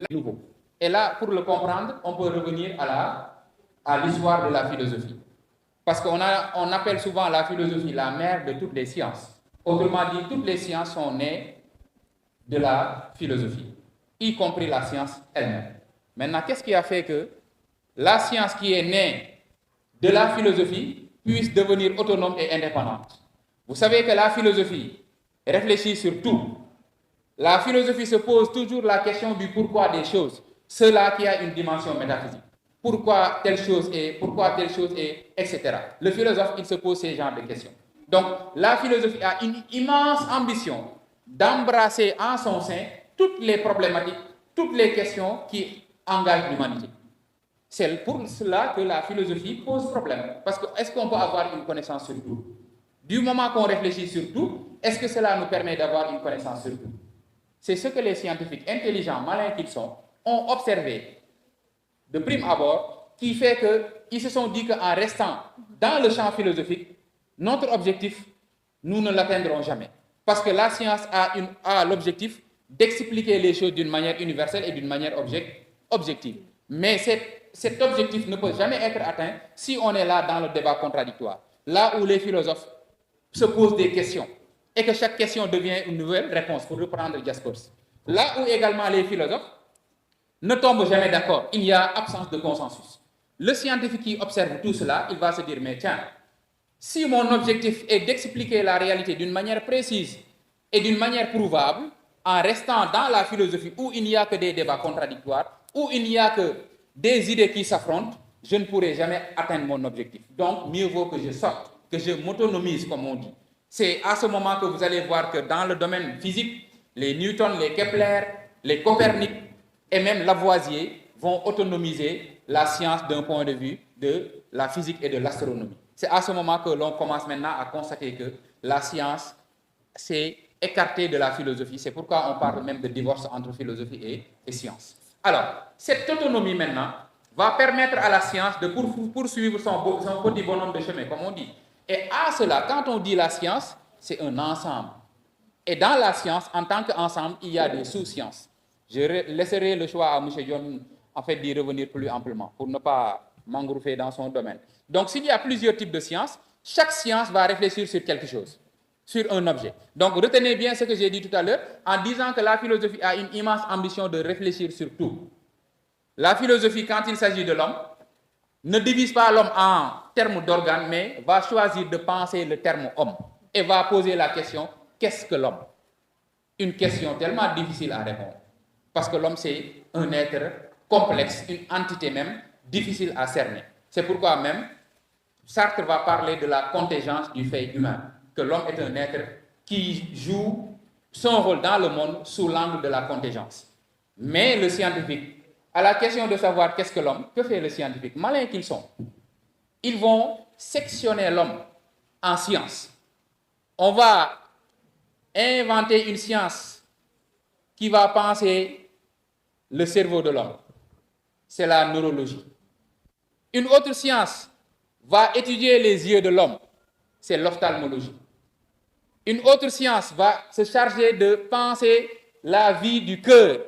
nouveau. Et là, pour le comprendre, on peut revenir à l'histoire de la philosophie. Parce qu'on appelle souvent la philosophie la mère de toutes les sciences. Autrement dit, toutes les sciences sont nées de la philosophie, y compris la science elle-même. Maintenant, qu'est-ce qui a fait que la science qui est née de la philosophie puisse devenir autonome et indépendante? Vous savez que la philosophie réfléchit sur tout. La philosophie se pose toujours la question du pourquoi des choses, cela qui a une dimension métaphysique. Pourquoi telle chose est, etc. Le philosophe, il se pose ces genres de questions. Donc, la philosophie a une immense ambition d'embrasser en son sein toutes les problématiques, toutes les questions qui engagent l'humanité. C'est pour cela que la philosophie pose problème. Parce que est-ce qu'on peut avoir une connaissance sur tout? Du moment qu'on réfléchit sur tout, est-ce que cela nous permet d'avoir une connaissance sur tout? C'est ce que les scientifiques intelligents, malins qu'ils sont, ont observé de prime abord, qui fait qu'ils se sont dit qu'en restant dans le champ philosophique, notre objectif, nous ne l'atteindrons jamais. Parce que la science a l'objectif d'expliquer les choses d'une manière universelle et d'une manière objective. Mais cet objectif ne peut jamais être atteint si on est là dans le débat contradictoire. Là où les philosophes se posent des questions et que chaque question devient une nouvelle réponse, pour reprendre Jaspers. Là où également les philosophes ne tombent jamais d'accord, il y a absence de consensus. Le scientifique qui observe tout cela, il va se dire, mais tiens, si mon objectif est d'expliquer la réalité d'une manière précise et d'une manière prouvable, en restant dans la philosophie où il n'y a que des débats contradictoires, où il n'y a que des idées qui s'affrontent, je ne pourrai jamais atteindre mon objectif. Donc, mieux vaut que je sorte, que je m'autonomise, comme on dit. C'est à ce moment que vous allez voir que dans le domaine physique, les Newton, les Kepler, les Copernic et même Lavoisier vont autonomiser la science d'un point de vue de la physique et de l'astronomie. C'est à ce moment que l'on commence maintenant à constater que la science s'est écartée de la philosophie. C'est pourquoi on parle même de divorce entre philosophie et science. Alors, cette autonomie maintenant va permettre à la science de poursuivre son petit bonhomme de chemin, comme on dit. Et à cela, quand on dit la science, c'est un ensemble. Et dans la science, en tant qu'ensemble, il y a des sous-sciences. Je laisserai le choix à M. John, en fait, d'y revenir plus amplement, pour ne pas m'engouffrer dans son domaine. Donc, s'il y a plusieurs types de sciences, chaque science va réfléchir sur quelque chose, sur un objet. Donc, retenez bien ce que j'ai dit tout à l'heure, en disant que la philosophie a une immense ambition de réfléchir sur tout. La philosophie, quand il s'agit de l'homme, ne divise pas l'homme en termes d'organes, mais va choisir de penser le terme homme et va poser la question, qu'est-ce que l'homme? Une question tellement difficile à répondre. Parce que l'homme, c'est un être complexe, une entité même difficile à cerner. C'est pourquoi même, Sartre va parler de la contingence du fait humain, que l'homme est un être qui joue son rôle dans le monde sous l'angle de la contingence. Mais le scientifique, à la question de savoir qu'est-ce que l'homme, que fait le scientifique? Malins qu'ils sont, ils vont sectionner l'homme en sciences. On va inventer une science qui va penser le cerveau de l'homme. C'est la neurologie. Une autre science va étudier les yeux de l'homme. C'est l'ophtalmologie. Une autre science va se charger de penser la vie du cœur,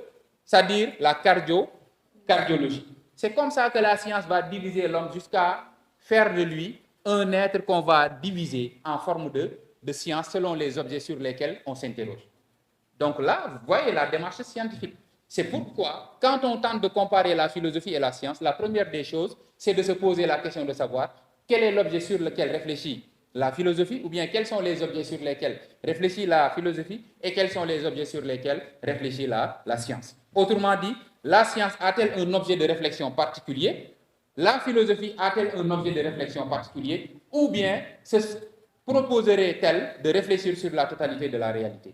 c'est-à-dire la cardiologie. C'est comme ça que la science va diviser l'homme jusqu'à faire de lui un être qu'on va diviser en forme de science selon les objets sur lesquels on s'interroge. Donc là, vous voyez la démarche scientifique. C'est pourquoi, quand on tente de comparer la philosophie et la science, la première des choses, c'est de se poser la question de savoir quel est l'objet sur lequel réfléchit la philosophie, ou bien quels sont les objets sur lesquels réfléchit la philosophie et quels sont les objets sur lesquels réfléchit la science. Autrement dit, la science a-t-elle un objet de réflexion particulier? La philosophie a-t-elle un objet de réflexion particulier? Ou bien se proposerait-elle de réfléchir sur la totalité de la réalité?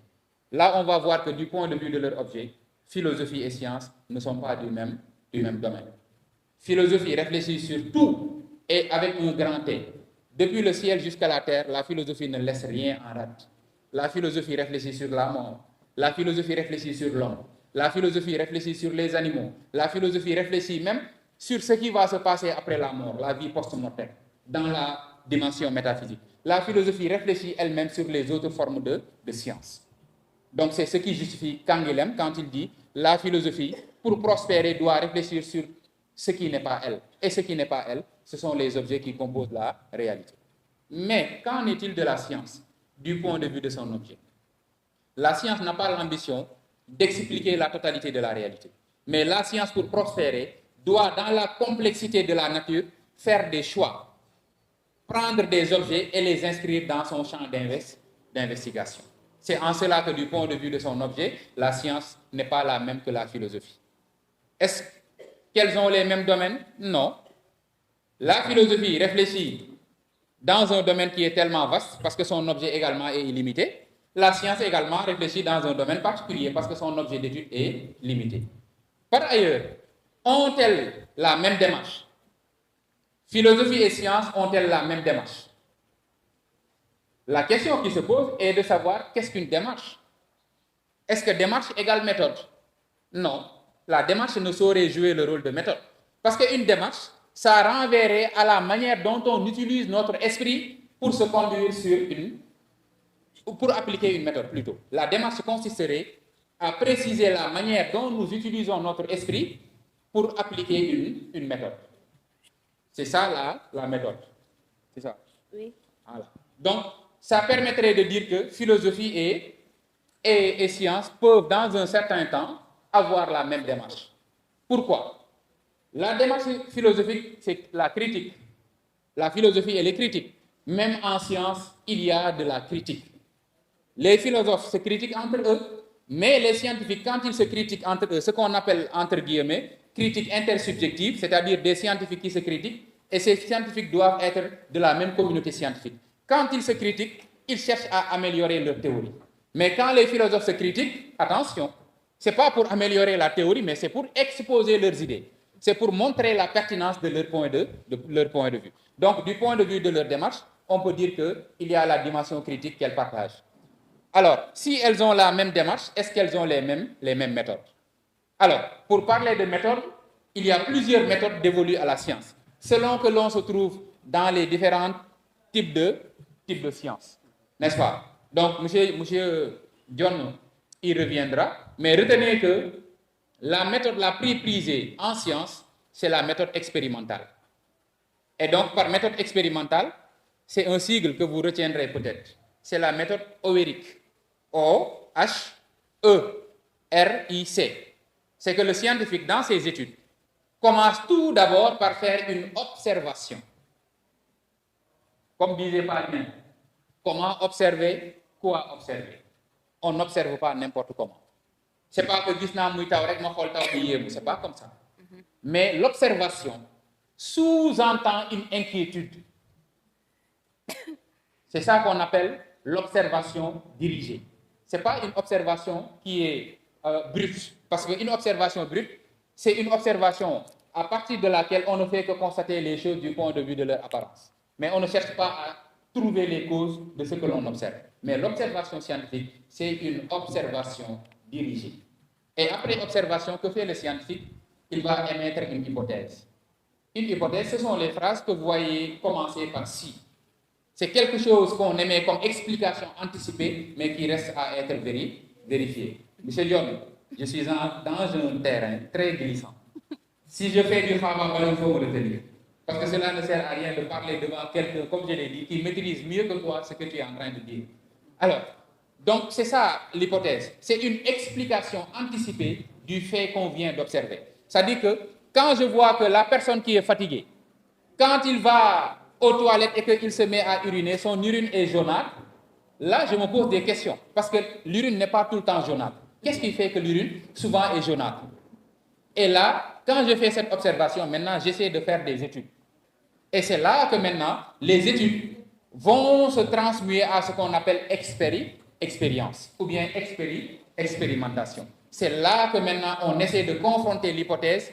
Là, on va voir que du point de vue de leur objet, philosophie et science ne sont pas du même domaine. Philosophie réfléchit sur tout et avec un grand T. Depuis le ciel jusqu'à la terre, la philosophie ne laisse rien en rade. La philosophie réfléchit sur la mort. La philosophie réfléchit sur l'homme. La philosophie réfléchit sur les animaux. La philosophie réfléchit même sur ce qui va se passer après la mort, la vie post-mortelle, dans la dimension métaphysique. La philosophie réfléchit elle-même sur les autres formes de science. Donc c'est ce qui justifie Canguilhem quand il dit la philosophie pour prospérer, doit réfléchir sur ce qui n'est pas elle. Et ce qui n'est pas elle, ce sont les objets qui composent la réalité. Mais qu'en est-il de la science, du point de vue de son objet? La science n'a pas l'ambition d'expliquer la totalité de la réalité. Mais la science, pour prospérer, doit, dans la complexité de la nature, faire des choix, prendre des objets et les inscrire dans son champ d'investigation. C'est en cela que, du point de vue de son objet, la science n'est pas la même que la philosophie. Est-ce qu'elles ont les mêmes domaines? Non. La philosophie réfléchit dans un domaine qui est tellement vaste, parce que son objet également est illimité. La science également réfléchit dans un domaine particulier, parce que son objet d'étude est limité. Par ailleurs, ont-elles la même démarche? Philosophie et science ont-elles la même démarche? La question qui se pose est de savoir qu'est-ce qu'une démarche. Est-ce que démarche égale méthode? Non. La démarche ne saurait jouer le rôle de méthode. Parce qu'une démarche, ça renverrait à la manière dont on utilise notre esprit pour se conduire pour appliquer une méthode plutôt. La démarche consisterait à préciser la manière dont nous utilisons notre esprit pour appliquer une méthode. C'est ça la méthode. C'est ça? Oui. Voilà. Donc, ça permettrait de dire que philosophie et science peuvent, dans un certain temps, avoir la même démarche. Pourquoi? La démarche philosophique, c'est la critique. La philosophie, elle est critique. Même en science, il y a de la critique. Les philosophes se critiquent entre eux, mais les scientifiques, quand ils se critiquent entre eux, ce qu'on appelle, entre guillemets, critique intersubjective, c'est-à-dire des scientifiques qui se critiquent, et ces scientifiques doivent être de la même communauté scientifique. Quand ils se critiquent, ils cherchent à améliorer leur théorie. Mais quand les philosophes se critiquent, attention, ce n'est pas pour améliorer la théorie, mais c'est pour exposer leurs idées. C'est pour montrer la pertinence de leur point de vue. Donc, du point de vue de leur démarche, on peut dire qu'il y a la dimension critique qu'elles partagent. Alors, si elles ont la même démarche, est-ce qu'elles ont les mêmes méthodes? Alors, pour parler de méthodes, il y a plusieurs méthodes dévolues à la science, selon que l'on se trouve dans les différents types de sciences. N'est-ce pas? Donc, monsieur John y reviendra, mais retenez que la méthode la plus prisée en science, c'est la méthode expérimentale. Et donc, par méthode expérimentale, c'est un sigle que vous retiendrez peut-être. C'est la méthode OHRIC. O-H-E-R-I-C. C'est que le scientifique, dans ses études, commence tout d'abord par faire une observation. Comme disait Paulin, comment observer, quoi observer? On n'observe pas n'importe comment. Ce n'est pas que c'est pas comme ça. Mais l'observation sous-entend une inquiétude. C'est ça qu'on appelle l'observation dirigée. Ce n'est pas une observation qui est brute. Parce qu'une observation brute, c'est une observation à partir de laquelle on ne fait que constater les choses du point de vue de leur apparence. Mais on ne cherche pas à trouver les causes de ce que l'on observe. Mais l'observation scientifique, c'est une observation dirigée. Et après observation, que fait le scientifique? Il va émettre une hypothèse. Une hypothèse, ce sont les phrases que vous voyez commencer par si. C'est quelque chose qu'on émet comme explication anticipée, mais qui reste à être vérifié. Monsieur John, je suis dans un terrain très glissant. Si je fais du travail, il faut me retenir. Parce que cela ne sert à rien de parler devant quelqu'un, comme je l'ai dit, qui maîtrise mieux que toi ce que tu es en train de dire. Alors, donc c'est ça l'hypothèse. C'est une explication anticipée du fait qu'on vient d'observer. C'est-à-dire que quand je vois que la personne qui est fatiguée, quand il va aux toilettes et qu'il se met à uriner, son urine est jaunâtre, là je me pose des questions. Parce que l'urine n'est pas tout le temps jaunâtre. Qu'est-ce qui fait que l'urine souvent est jaunâtre? Et là, quand je fais cette observation, maintenant j'essaie de faire des études. Et c'est là que maintenant, les études vont se transmuer à ce qu'on appelle expérience, ou bien expérimentation. C'est là que maintenant on essaie de confronter l'hypothèse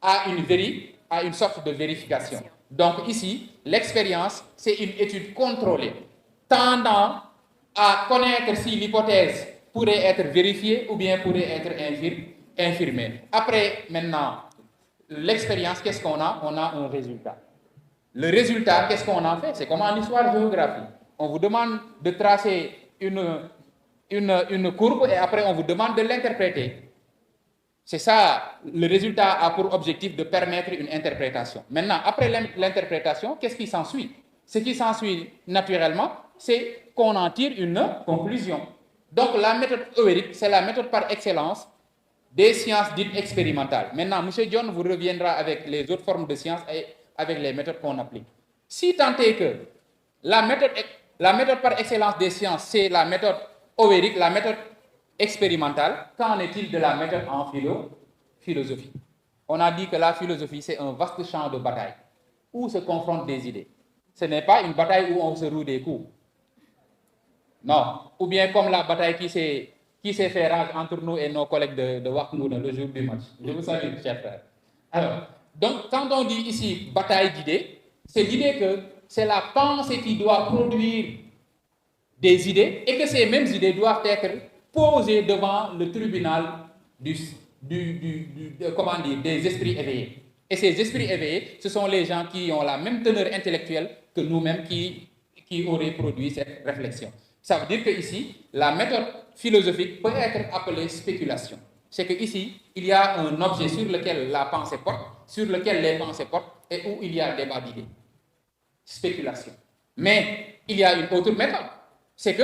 à une sorte de vérification. Donc ici, l'expérience, c'est une étude contrôlée, tendant à connaître si l'hypothèse pourrait être vérifiée ou bien pourrait être infirmée. Après, maintenant, l'expérience, qu'est-ce qu'on a? On a un résultat. Le résultat, qu'est-ce qu'on en fait? C'est comme en histoire-géographie. On vous demande de tracer une courbe et après on vous demande de l'interpréter. C'est ça, le résultat a pour objectif de permettre une interprétation. Maintenant, après l'interprétation, qu'est-ce qui s'ensuit? Ce qui s'ensuit naturellement, c'est qu'on en tire une conclusion. Donc la méthode œurique, c'est la méthode par excellence des sciences dites expérimentales. Maintenant, M. John vous reviendra avec les autres formes de sciences et avec les méthodes qu'on applique. Si tant est que la méthode par excellence des sciences, c'est la méthode œurique, la méthode expérimentale, qu'en est-il de la méthode en philosophie? On a dit que la philosophie, c'est un vaste champ de bataille où se confrontent des idées. Ce n'est pas une bataille où on se roue des coups. Non. Ou bien comme la bataille qui s'est fait rage entre nous et nos collègues de Wakmouna le jour du match. Je vous salue, chers frères. Alors, donc, quand on dit ici bataille d'idées, c'est l'idée que c'est la pensée qui doit produire des idées et que ces mêmes idées doivent être posées devant le tribunal des esprits éveillés. Et ces esprits éveillés, ce sont les gens qui ont la même teneur intellectuelle que nous-mêmes qui auraient produit cette réflexion. Ça veut dire qu'ici, la méthode philosophique peut être appelée spéculation. C'est qu'ici, il y a un objet sur lequel la pensée porte, sur lequel les pensées portent, et où il y a débat d'idées. Spéculation. Mais il y a une autre méthode. C'est que,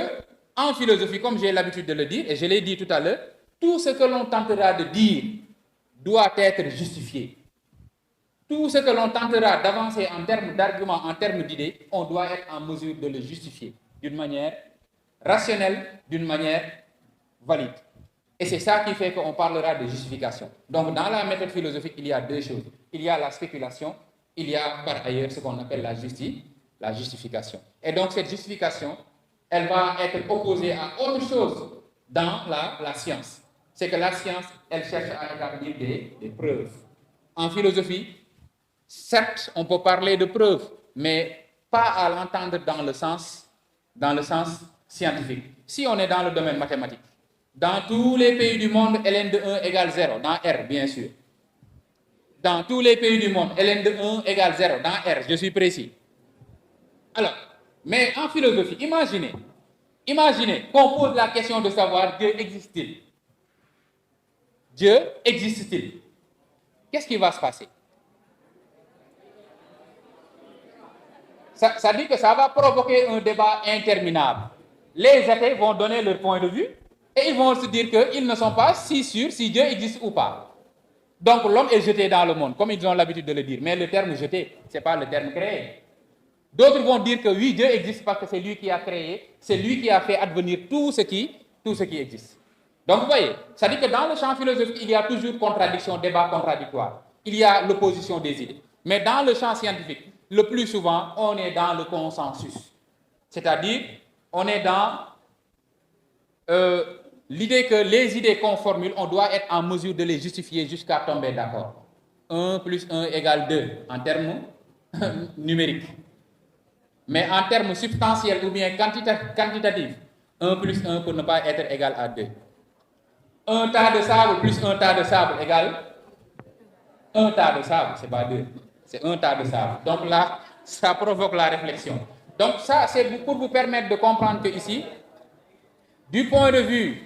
en philosophie, comme j'ai l'habitude de le dire, et je l'ai dit tout à l'heure, tout ce que l'on tentera de dire doit être justifié. Tout ce que l'on tentera d'avancer en termes d'arguments, en termes d'idées, on doit être en mesure de le justifier d'une manière rationnelle, d'une manière valide. Et c'est ça qui fait qu'on parlera de justification. Donc, dans la méthode philosophique, il y a deux choses. Il y a la spéculation, il y a par ailleurs ce qu'on appelle la justification. Et donc, cette justification, elle va être opposée à autre chose dans la science. C'est que la science, elle cherche à établir des preuves. En philosophie, certes, on peut parler de preuves, mais pas à l'entendre dans le sens scientifique. Si on est dans le domaine mathématique, dans tous les pays du monde, ln de 1 égale 0, dans R, bien sûr. Dans tous les pays du monde, ln de 1 égale 0, dans R, je suis précis. Alors, mais en philosophie, imaginez qu'on pose la question de savoir Dieu existe-t-il? Dieu existe-t-il? Qu'est-ce qui va se passer? Ça dit que ça va provoquer un débat interminable. Les athées vont donner leur point de vue et ils vont se dire qu'ils ne sont pas si sûrs si Dieu existe ou pas. Donc l'homme est jeté dans le monde, comme ils ont l'habitude de le dire. Mais le terme jeté, ce n'est pas le terme créé. D'autres vont dire que oui, Dieu existe parce que c'est lui qui a créé, c'est lui qui a fait advenir tout ce qui existe. Donc vous voyez, ça dit que dans le champ philosophique, il y a toujours contradiction, débat contradictoire. Il y a l'opposition des idées. Mais dans le champ scientifique, le plus souvent, on est dans le consensus. C'est-à-dire, on est dans l'idée que les idées qu'on formule, on doit être en mesure de les justifier jusqu'à tomber d'accord. 1 plus 1 égale 2 en termes numériques. Mais en termes substantiels ou bien quantitatifs, 1 plus 1 peut ne pas être égal à 2. Un tas de sable plus un tas de sable égale un tas de sable, c'est pas 2. C'est un tas de sable. Donc là, ça provoque la réflexion. Donc ça, c'est pour vous permettre de comprendre que ici, du point de vue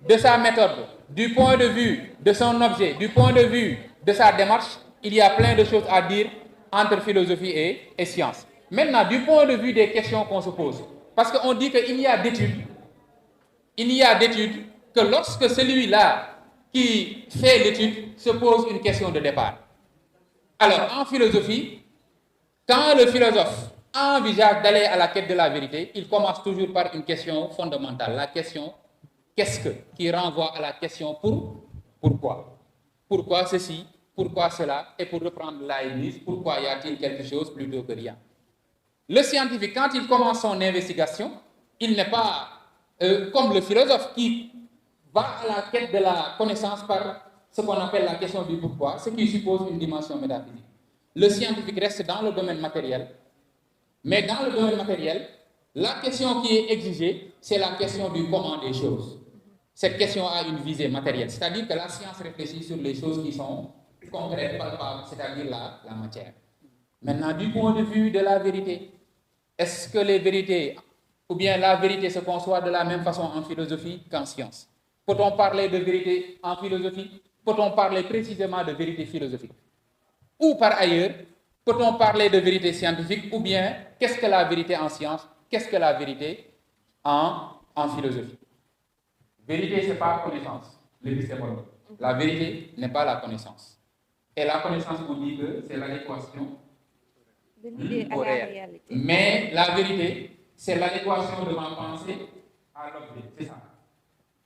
de sa méthode, du point de vue de son objet, du point de vue de sa démarche, il y a plein de choses à dire entre philosophie et science. Maintenant, du point de vue des questions qu'on se pose, parce qu'on dit qu'il y a d'études, que lorsque celui-là qui fait l'étude se pose une question de départ. Alors, en philosophie, quand le philosophe envisage d'aller à la quête de la vérité, il commence toujours par une question fondamentale. La question « qu'est-ce que ?» qui renvoie à la question « pourquoi ?» Pourquoi ceci? Pourquoi cela? Et pour reprendre Leibniz, pourquoi y a-t-il quelque chose plutôt que rien? Le scientifique, quand il commence son investigation, il n'est pas comme le philosophe qui va à la quête de la connaissance par ce qu'on appelle la question du pourquoi, ce qui suppose une dimension métaphysique. Le scientifique reste dans le domaine matériel, mais dans le domaine matériel, la question qui est exigée, c'est la question du comment des choses. Cette question a une visée matérielle, c'est-à-dire que la science réfléchit sur les choses qui sont concrètes, palpables, c'est-à-dire la matière. Maintenant, du point de vue de la vérité, est-ce que les vérités, ou bien la vérité se conçoit de la même façon en philosophie qu'en science? Peut-on parler de vérité en philosophie? peut-on parler précisément de vérité philosophique? Ou par ailleurs, peut-on parler de vérité scientifique? Ou bien, qu'est-ce que la vérité en science? Qu'est-ce que la vérité en philosophie? Vérité, ce n'est pas connaissance, l'épistémologie. La vérité n'est pas la connaissance. Et la connaissance, on dit que c'est l'adéquation de l'idée à la réalité. Mais la vérité, c'est l'adéquation de ma pensée à l'objet. C'est ça.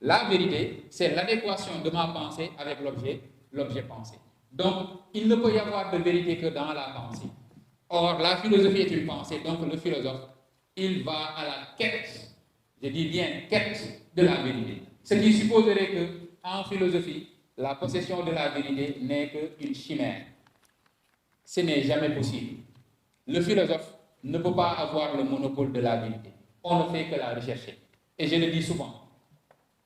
La vérité, c'est l'adéquation de ma pensée avec l'objet pensé. Donc, il ne peut y avoir de vérité que dans la pensée. Or, la philosophie est une pensée, donc le philosophe, il va à la quête, je dis bien quête de la vérité. Ce qui supposerait que, en philosophie, la possession de la vérité n'est qu'une chimère. Ce n'est jamais possible. Le philosophe ne peut pas avoir le monopole de la vérité. On ne fait que la rechercher. Et je le dis souvent.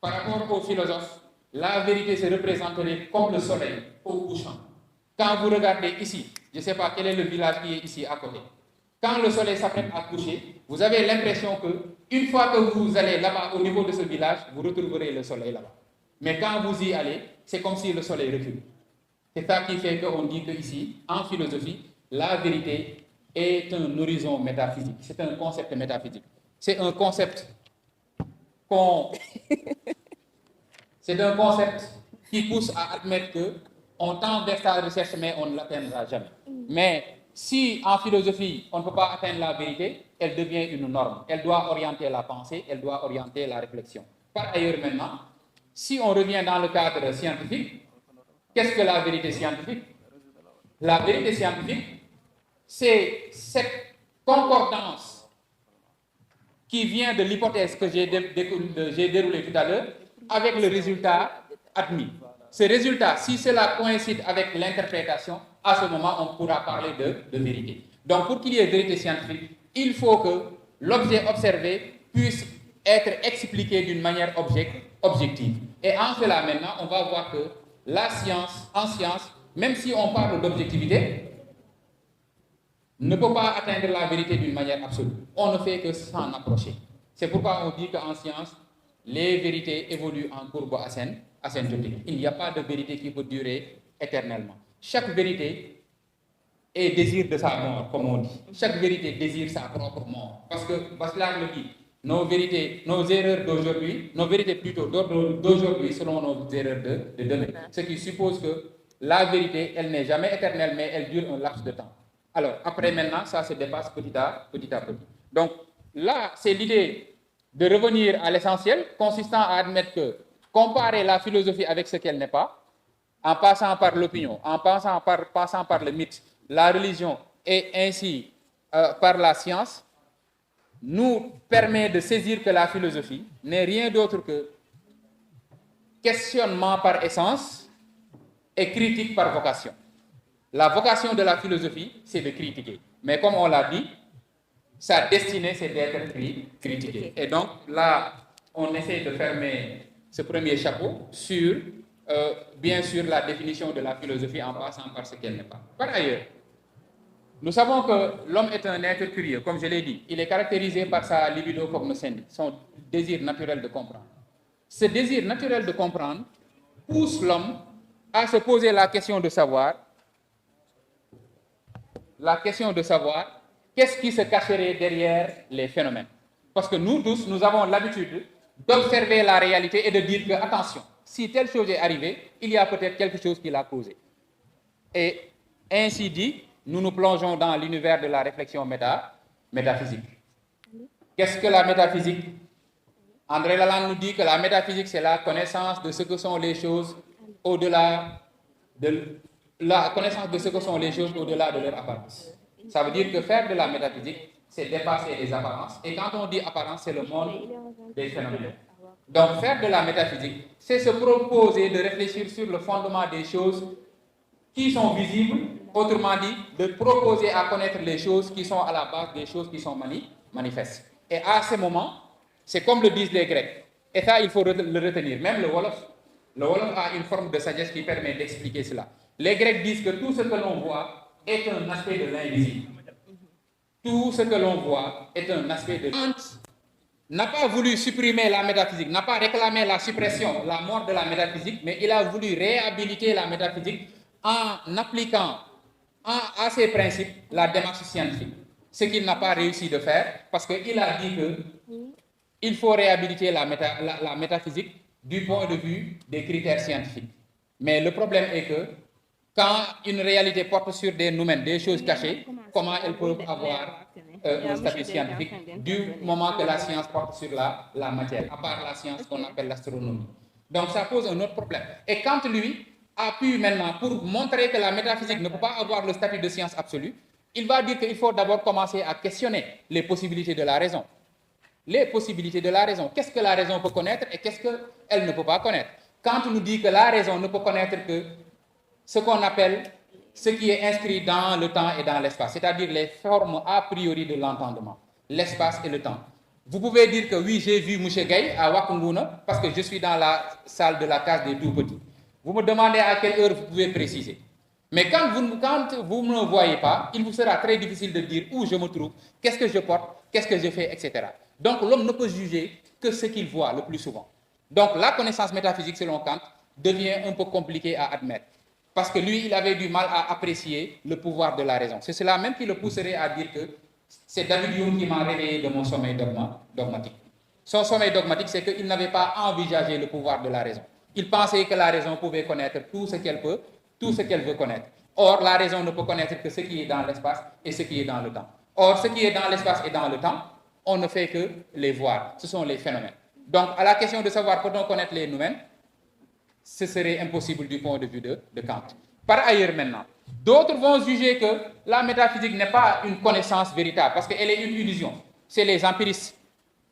Par rapport au philosophe, la vérité se représenterait comme le soleil au couchant. Quand vous regardez ici, je ne sais pas quel est le village qui est ici à côté. Quand le soleil s'apprête à coucher, vous avez l'impression que une fois que vous allez là-bas au niveau de ce village, vous retrouverez le soleil là-bas. Mais quand vous y allez, c'est comme si le soleil recule. C'est ça qui fait qu'on dit qu'ici, en philosophie, la vérité est un horizon métaphysique. C'est un concept métaphysique. C'est un concept c'est un concept qui pousse à admettre qu'on tend vers sa recherche, mais on ne l'atteindra jamais. Mais si en philosophie, on ne peut pas atteindre la vérité, elle devient une norme. Elle doit orienter la pensée, elle doit orienter la réflexion. Par ailleurs, maintenant, si on revient dans le cadre scientifique, qu'est-ce que la vérité scientifique? La vérité scientifique, c'est cette concordance qui vient de l'hypothèse que j'ai déroulée tout à l'heure avec le résultat admis. Ce résultat, si cela coïncide avec l'interprétation, à ce moment, on pourra parler de vérité. Donc, pour qu'il y ait vérité scientifique, il faut que l'objet observé puisse être expliqué d'une manière objective. Et en cela, maintenant, on va voir que la science, en science, même si on parle d'objectivité, ne peut pas atteindre la vérité d'une manière absolue. On ne fait que s'en approcher. C'est pourquoi on dit qu'en science, les vérités évoluent en courbe asymptotique. Il n'y a pas de vérité qui peut durer éternellement. Chaque vérité est désir de sa mort, comme on dit. Chaque vérité désire sa propre mort. Parce que Bachelard le dit, nos vérités, nos erreurs d'aujourd'hui, nos vérités plutôt d'aujourd'hui selon nos erreurs de demain. Ce qui suppose que la vérité, elle n'est jamais éternelle, mais elle dure un laps de temps. Alors, après maintenant, ça se dépasse petit à petit. Donc, là, c'est l'idée de revenir à l'essentiel, consistant à admettre que comparer la philosophie avec ce qu'elle n'est pas, en passant par l'opinion, en passant par le mythe, la religion et ainsi par la science, nous permet de saisir que la philosophie n'est rien d'autre que questionnement par essence et critique par vocation. La vocation de la philosophie, c'est de critiquer. Mais comme on l'a dit, sa destinée, c'est d'être critiqué. Et donc, là, on essaie de fermer ce premier chapeau sur, bien sûr, la définition de la philosophie en passant par ce qu'elle n'est pas. Par ailleurs, nous savons que l'homme est un être curieux, comme je l'ai dit. Il est caractérisé par sa libido cognoscendi, son désir naturel de comprendre. Ce désir naturel de comprendre pousse l'homme à se poser la question de savoir qu'est-ce qui se cacherait derrière les phénomènes. Parce que nous tous, nous avons l'habitude d'observer la réalité et de dire que, attention, si telle chose est arrivée, il y a peut-être quelque chose qui l'a causé. Et ainsi dit, nous nous plongeons dans l'univers de la réflexion métaphysique. Qu'est-ce que la métaphysique? André Lalande nous dit que la métaphysique, c'est la connaissance de ce que sont les choses au-delà de la connaissance de ce que sont les choses au-delà de leur apparence. Ça veut dire que faire de la métaphysique, c'est dépasser les apparences. Et quand on dit apparence, c'est le monde des phénomènes. Donc faire de la métaphysique, c'est se proposer de réfléchir sur le fondement des choses qui sont visibles, autrement dit, de proposer à connaître les choses qui sont à la base des choses qui sont manifestes. Et à ce moment, c'est comme le disent les Grecs. Et ça, il faut le retenir. Même le Wolof. Le Wolof a une forme de sagesse qui permet d'expliquer cela. Les Grecs disent que tout ce que l'on voit est un aspect de l'invisible. Tout ce que l'on voit est un aspect de... n'a pas voulu supprimer la métaphysique, n'a pas réclamé la suppression, la mort de la métaphysique, mais il a voulu réhabiliter la métaphysique en appliquant à ses principes la démarche scientifique. Ce qu'il n'a pas réussi de faire, parce qu'il a dit qu'il faut réhabiliter la métaphysique du point de vue des critères scientifiques. Mais le problème est que quand une réalité porte sur des noumens, des choses cachées, comment elles peuvent avoir un statut scientifique du moment que la science porte sur la matière, à part la science qu'on appelle l'astronomie. Donc ça pose un autre problème. Et quand lui a pu maintenant, pour montrer que la métaphysique ne peut pas avoir le statut de science absolue, il va dire qu'il faut d'abord commencer à questionner les possibilités de la raison. Les possibilités de la raison. Qu'est-ce que la raison peut connaître et qu'est-ce qu'elle ne peut pas connaître? Quand on nous dit que la raison ne peut connaître que ce qu'on appelle ce qui est inscrit dans le temps et dans l'espace, c'est-à-dire les formes a priori de l'entendement, l'espace et le temps. Vous pouvez dire que oui, j'ai vu M. Gay à Wakunguna parce que je suis dans la salle de la case des tout-petits. Vous me demandez à quelle heure vous pouvez préciser. Mais quand vous ne me voyez pas, il vous sera très difficile de dire où je me trouve, qu'est-ce que je porte, qu'est-ce que je fais, etc. Donc l'homme ne peut juger que ce qu'il voit le plus souvent. Donc la connaissance métaphysique, selon Kant, devient un peu compliquée à admettre. Parce que lui, il avait du mal à apprécier le pouvoir de la raison. C'est cela même qui le pousserait à dire que c'est David Hume qui m'a réveillé de mon sommeil dogmatique. Son sommeil dogmatique, c'est qu'il n'avait pas envisagé le pouvoir de la raison. Il pensait que la raison pouvait connaître tout ce qu'elle peut, tout ce qu'elle veut connaître. Or, la raison ne peut connaître que ce qui est dans l'espace et ce qui est dans le temps. Or, ce qui est dans l'espace et dans le temps, on ne fait que les voir. Ce sont les phénomènes. Donc, à la question de savoir peut-on connaître les noumens, ce serait impossible du point de vue de Kant. Par ailleurs maintenant, d'autres vont juger que la métaphysique n'est pas une connaissance véritable parce qu'elle est une illusion. C'est les empiristes.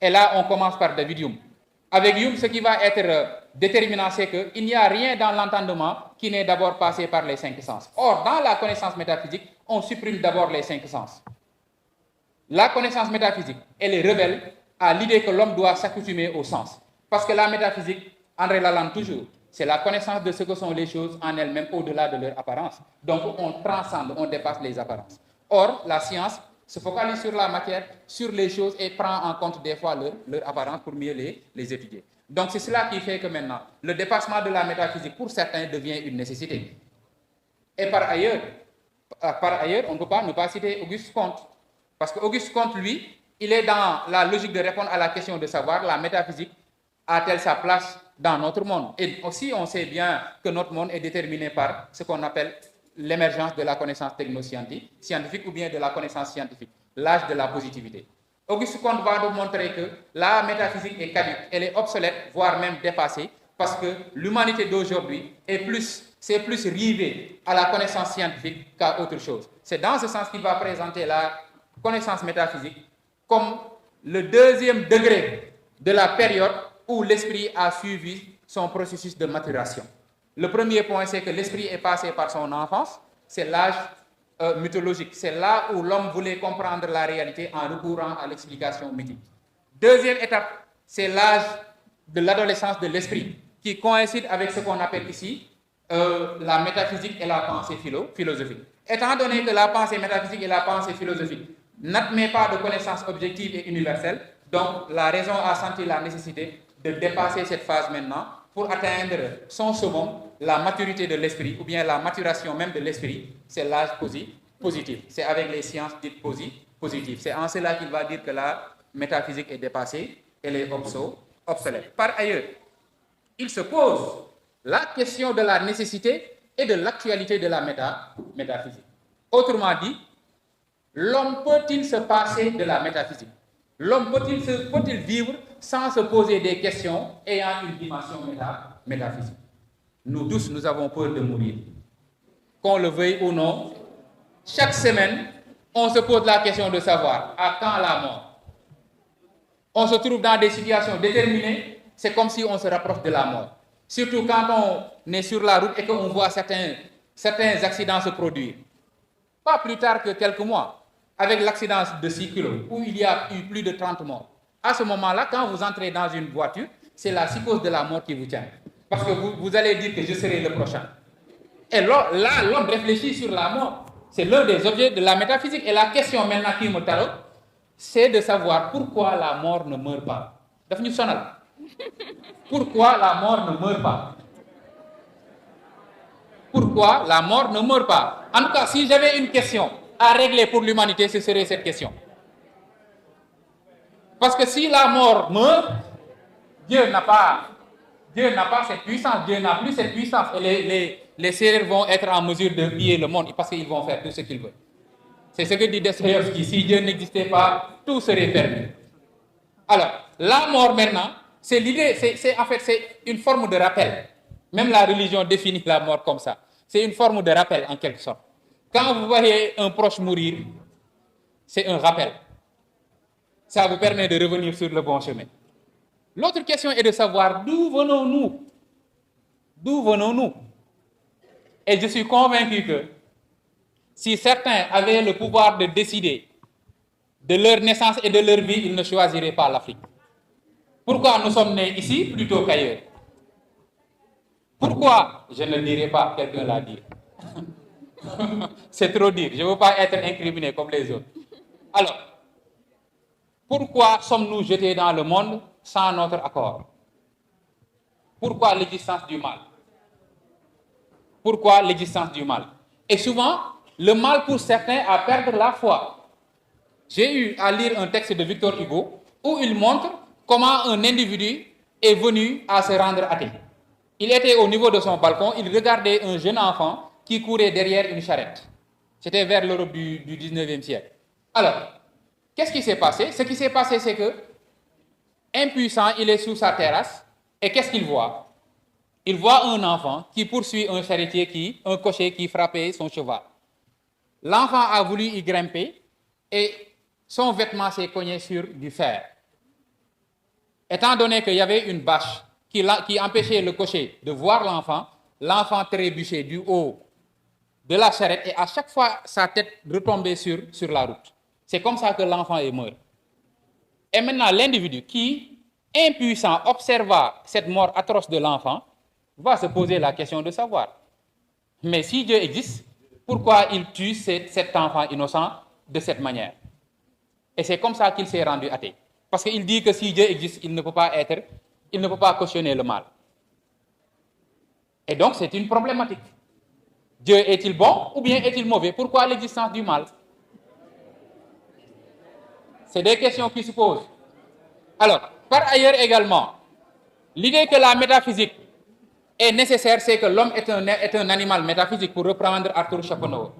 Et là, on commence par David Hume. Avec Hume, ce qui va être déterminant, c'est qu'il n'y a rien dans l'entendement qui n'est d'abord passé par les 5 sens. Or, dans la connaissance métaphysique, on supprime d'abord les 5 sens. La connaissance métaphysique, elle est rebelle à l'idée que l'homme doit s'accoutumer au sens. Parce que la métaphysique, André Lalande toujours, c'est la connaissance de ce que sont les choses en elles-mêmes au-delà de leur apparence. Donc on transcende, on dépasse les apparences. Or, la science se focalise sur la matière, sur les choses et prend en compte des fois leur apparence pour mieux les étudier. Donc c'est cela qui fait que maintenant, le dépassement de la métaphysique pour certains devient une nécessité. Et par ailleurs, on ne peut pas ne pas citer Auguste Comte. Parce qu'Auguste Comte, lui, il est dans la logique de répondre à la question de savoir la métaphysique a-t-elle sa place dans notre monde? Et aussi, on sait bien que notre monde est déterminé par ce qu'on appelle l'émergence de la connaissance technoscientifique ou bien de la connaissance scientifique, l'âge de la positivité. Auguste Comte va nous montrer que la métaphysique est caduque, elle est obsolète, voire même dépassée, parce que l'humanité d'aujourd'hui c'est plus rivée à la connaissance scientifique qu'à autre chose. C'est dans ce sens qu'il va présenter la connaissance métaphysique comme le deuxième degré de la période où l'esprit a suivi son processus de maturation. Le premier point, c'est que l'esprit est passé par son enfance, c'est l'âge mythologique. C'est là où l'homme voulait comprendre la réalité en recourant à l'explication mythique. Deuxième étape, c'est l'âge de l'adolescence de l'esprit, qui coïncide avec ce qu'on appelle ici la métaphysique et la pensée philosophique. Étant donné que la pensée métaphysique et la pensée philosophique n'admet pas de connaissances objectives et universelles, donc la raison a senti la nécessité de dépasser cette phase maintenant pour atteindre son summum, la maturité de l'esprit, ou bien la maturation même de l'esprit, c'est l'âge positif. C'est avec les sciences dites positives. C'est en cela qu'il va dire que la métaphysique est dépassée, elle est obsolète. Par ailleurs, il se pose la question de la nécessité et de l'actualité de la métaphysique. Autrement dit, l'homme peut-il se passer de la métaphysique? L'homme peut-il vivre sans se poser des questions ayant une dimension métaphysique? Nous tous, nous avons peur de mourir. Qu'on le veuille ou non, chaque semaine, on se pose la question de savoir à quand la mort. On se trouve dans des situations déterminées, c'est comme si on se rapproche de la mort. Surtout quand on est sur la route et qu'on voit certains accidents se produire. Pas plus tard que quelques mois, avec l'accident de 6 kilos, où il y a eu plus de 30 morts. À ce moment-là, quand vous entrez dans une voiture, c'est la psychose de la mort qui vous tient. Parce que vous allez dire que je serai le prochain. Et là, l'homme réfléchit sur la mort. C'est l'un des objets de la métaphysique. Et la question maintenant qui me taraude, c'est de savoir pourquoi la mort ne meurt pas. Daf ñu sonal. Pourquoi la mort ne meurt pas? Pourquoi la mort ne meurt pas? En tout cas, si j'avais une question à régler pour l'humanité, ce serait cette question. Parce que si la mort meurt, Dieu n'a pas cette puissance, Dieu n'a plus cette puissance. Et les Sérères vont être en mesure de piller le monde parce qu'ils vont faire tout ce qu'ils veulent. C'est ce que dit Dostoïevski. Si Dieu n'existait pas, tout serait permis. Alors, la mort maintenant, c'est l'idée, en fait, c'est une forme de rappel. Même la religion définit la mort comme ça. C'est une forme de rappel en quelque sorte. Quand vous voyez un proche mourir, c'est un rappel. Ça vous permet de revenir sur le bon chemin. L'autre question est de savoir d'où venons-nous? D'où venons-nous? Et je suis convaincu que si certains avaient le pouvoir de décider de leur naissance et de leur vie, ils ne choisiraient pas l'Afrique. Pourquoi nous sommes nés ici plutôt qu'ailleurs? Pourquoi? Je ne le dirai pas, quelqu'un l'a dit. C'est trop dire, je ne veux pas être incriminé comme les autres. Alors, pourquoi sommes-nous jetés dans le monde sans notre accord? Pourquoi l'existence du mal? Pourquoi l'existence du mal? Et souvent, le mal pousse certains à perdre la foi. J'ai eu à lire un texte de Victor Hugo où il montre comment un individu est venu à se rendre athée. Il était au niveau de son balcon, il regardait un jeune enfant qui courait derrière une charrette. C'était vers l'Europe du 19e siècle. Alors, qu'est-ce qui s'est passé? Ce qui s'est passé, c'est que, impuissant, il est sous sa terrasse, et qu'est-ce qu'il voit? Il voit un enfant qui poursuit un charretier, un cocher qui frappait son cheval. L'enfant a voulu y grimper, et son vêtement s'est cogné sur du fer. Étant donné qu'il y avait une bâche qui empêchait le cocher de voir l'enfant, l'enfant trébuchait du haut de la charrette et à chaque fois sa tête retombait sur la route. C'est comme ça que l'enfant est mort. Et maintenant, l'individu qui, impuissant, observa cette mort atroce de l'enfant, va se poser la question de savoir. Mais si Dieu existe, pourquoi il tue cet enfant innocent de cette manière? Et c'est comme ça qu'il s'est rendu athée. Parce qu'il dit que si Dieu existe, il ne peut pas cautionner le mal. Et donc, c'est une problématique. Dieu est-il bon ou bien est-il mauvais? Pourquoi l'existence du mal? C'est des questions qui se posent. Alors, par ailleurs également, l'idée que la métaphysique est nécessaire, c'est que l'homme est un animal métaphysique, pour reprendre Arthur Schopenhauer.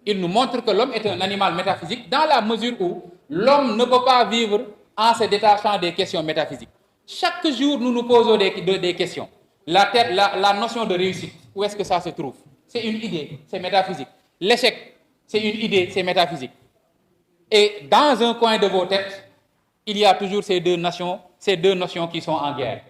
Il nous montre que l'homme est un animal métaphysique dans la mesure où l'homme ne peut pas vivre en se détachant des questions métaphysiques. Chaque jour, nous nous posons des questions. La notion de réussite, où est-ce que ça se trouve? C'est une idée, c'est métaphysique. L'échec, c'est une idée, c'est métaphysique. Et dans un coin de vos têtes, il y a toujours ces deux notions qui sont en guerre.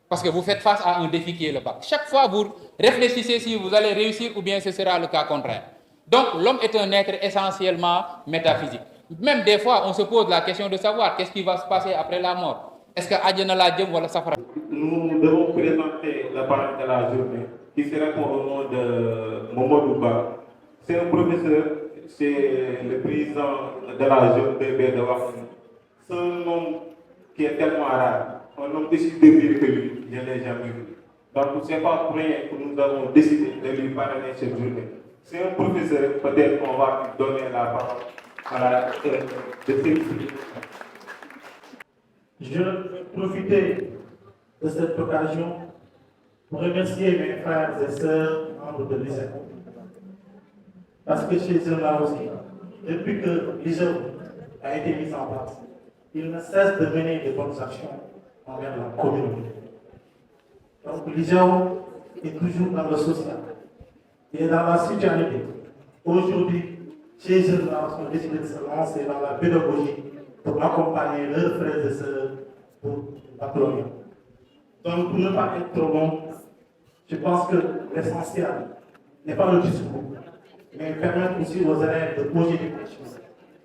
Parce que vous faites face à un défi qui est le bac. Chaque fois, vous réfléchissez si vous allez réussir ou bien ce sera le cas contraire. Donc, l'homme est un être essentiellement métaphysique. Même des fois, on se pose la question de savoir qu'est-ce qui va se passer après la mort. Est-ce que Adjana la Djem ou la Safra? Nous devons présenter la parole de la journée qui se répond au nom de Momodou Ba. C'est un professeur, c'est le président de la jeune bébé de Wafou. C'est un homme qui est tellement rare, un homme aussi débile que lui, je ne l'ai jamais vu. Donc, ce n'est pas pour rien que nous avons décidé de lui parrainer cette journée. C'est un professeur, peut-être qu'on va lui donner la parole à la de s'exprimer. Je veux profiter de cette occasion pour remercier mes frères et sœurs membres de l'ISEC. Parce que chez eux là aussi, depuis que l'ISEC a été mis en place, ils ne cessent de mener de bonnes actions envers la communauté. Donc l'ISEC est toujours dans le social. Il est dans la citoyenneté. Aujourd'hui, chez eux là, ils ont décidé de se lancer dans la pédagogie pour accompagner leurs frères et sœurs pour la coloniale. Donc, pour ne pas être trop long, je pense que l'essentiel n'est pas le discours, mais permettre aussi aux élèves de poser des questions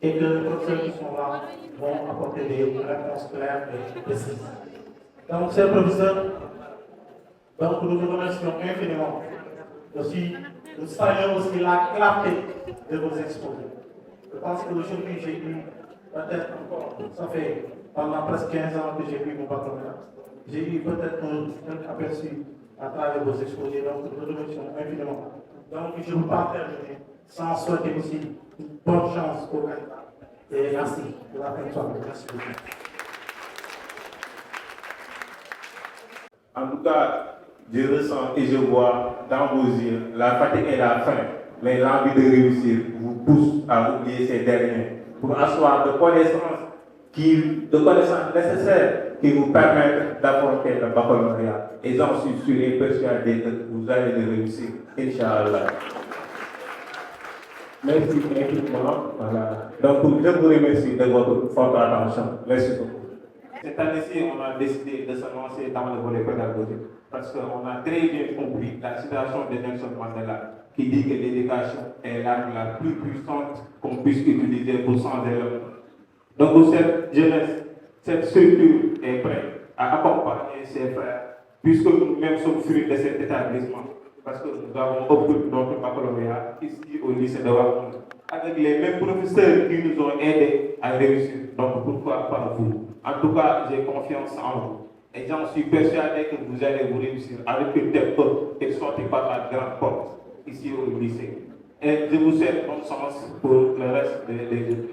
et que les professeurs qui sont là vont apporter des réponses claires et précises. Donc, chers professeurs, donc nous vous remercions infiniment. Aussi, nous saluons aussi la clarté de vos exposés. Je pense qu'aujourd'hui, j'ai eu peut-être encore, ça fait pendant presque 15 ans que j'ai pris mon baccalauréat. J'ai eu peut-être un aperçu à travers vos exposés, donc nous remercions infiniment. Donc je ne peux pas terminer sans souhaiter aussi une bonne chance aux candidats. Et merci de la fin de soirée. Merci beaucoup. En tout cas, je ressens et je vois dans vos yeux la fatigue et la faim, mais l'envie de réussir vous pousse à oublier ces derniers pour asseoir de connaissances nécessaires qui vous permettent d'affronter le baccalauréat. Et j'en suis sûr et persuadé que vous allez le réussir, Inch'Allah. Merci infiniment. Voilà. Donc, je vous remercie de votre forte attention. Merci beaucoup. Cette année-ci, on a décidé de se lancer dans le volet pédagogique parce qu'on a très bien compris la situation de Nelson Mandela qui dit que l'éducation est l'arme la plus puissante qu'on puisse utiliser pour changer le monde. Donc, pour cette jeunesse, cette structure est prête à accompagner ses frères puisque nous-mêmes sommes fruits de cet établissement parce que nous avons obtenu notre baccalauréat ici au lycée de Ouakam avec les mêmes professeurs qui nous ont aidés à réussir. Donc, pourquoi pas vous? En tout cas, j'ai confiance en vous. Et j'en suis persuadé que vous allez vous réussir avec une tête haute et sortir par la grande porte ici au lycée. Et je vous souhaite bonne chance pour le reste des jours.